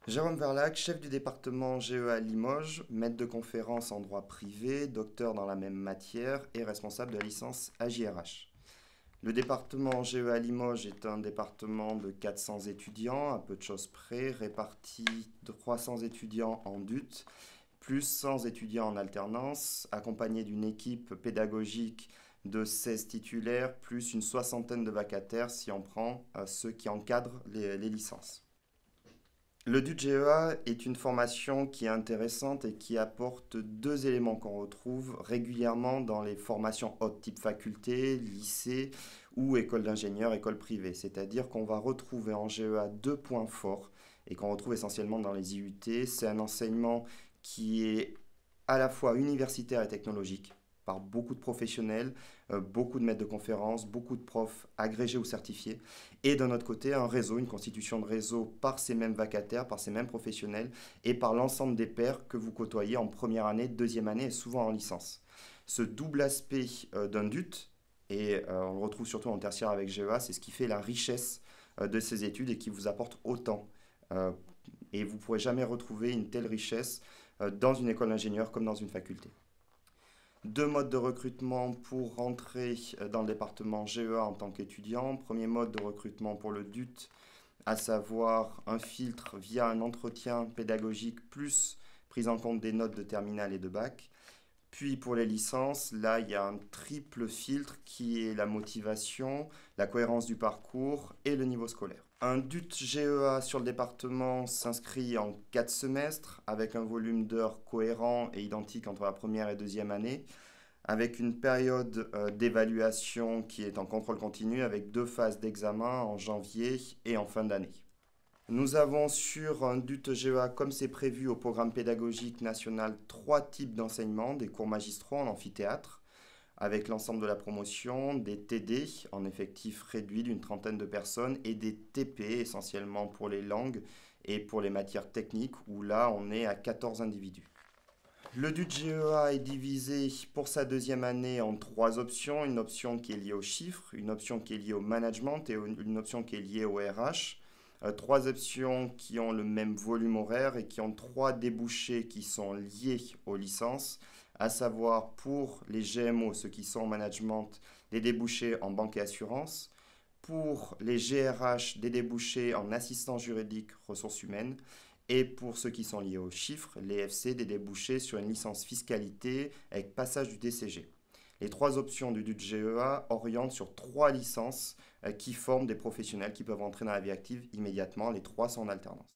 Jérôme Verlac, chef du département GEA Limoges, maître de conférence en droit privé, docteur dans la même matière et responsable de la licence AJRH. Le département GEA Limoges est un département de 400 étudiants, à peu de choses près, répartis de 300 étudiants en DUT, plus 100 étudiants en alternance, accompagnés d'une équipe pédagogique de 16 titulaires, plus une soixantaine de vacataires si on prend ceux qui encadrent les licences. Le DUT-GEA est une formation qui est intéressante et qui apporte deux éléments qu'on retrouve régulièrement dans les formations hautes type faculté, lycée ou école d'ingénieur, école privée. C'est-à-dire qu'on va retrouver en GEA deux points forts et qu'on retrouve essentiellement dans les IUT. C'est un enseignement qui est à la fois universitaire et technologique par beaucoup de professionnels, beaucoup de maîtres de conférences, beaucoup de profs agrégés ou certifiés, et d'un autre côté un réseau, une constitution de réseau par ces mêmes vacataires, par ces mêmes professionnels, et par l'ensemble des pairs que vous côtoyez en première année, deuxième année et souvent en licence. Ce double aspect d'un DUT, et on le retrouve surtout en tertiaire avec GEA, c'est ce qui fait la richesse de ces études et qui vous apporte autant. Euh, et vous ne pourrez jamais retrouver une telle richesse dans une école d'ingénieur comme dans une faculté. Deux modes de recrutement pour rentrer dans le département GEA en tant qu'étudiant. Premier mode de recrutement pour le DUT, à savoir un filtre via un entretien pédagogique plus prise en compte des notes de terminale et de bac. Puis pour les licences, là, il y a un triple filtre qui est la motivation, la cohérence du parcours et le niveau scolaire. Un DUT GEA sur le département s'inscrit en 4 semestres avec un volume d'heures cohérent et identique entre la première et deuxième année, avec une période d'évaluation qui est en contrôle continu avec deux phases d'examen en janvier et en fin d'année. Nous avons sur un DUT GEA, comme c'est prévu au programme pédagogique national, trois types d'enseignement, des cours magistraux en amphithéâtre, avec l'ensemble de la promotion, des TD en effectif réduit d'une trentaine de personnes et des TP essentiellement pour les langues et pour les matières techniques, où là on est à 14 individus. Le DUT GEA est divisé pour sa deuxième année en trois options. Une option qui est liée aux chiffres, une option qui est liée au management et une option qui est liée au RH. Trois options qui ont le même volume horaire et qui ont trois débouchés qui sont liés aux licences, à savoir pour les GMO, ceux qui sont en management, des débouchés en banque et assurance, pour les GRH, des débouchés en assistance juridique, ressources humaines, et pour ceux qui sont liés aux chiffres, les FC, des débouchés sur une licence fiscalité avec passage du DCG. Les trois options du DUT GEA orientent sur trois licences qui forment des professionnels qui peuvent entrer dans la vie active immédiatement. Les trois sont en alternance.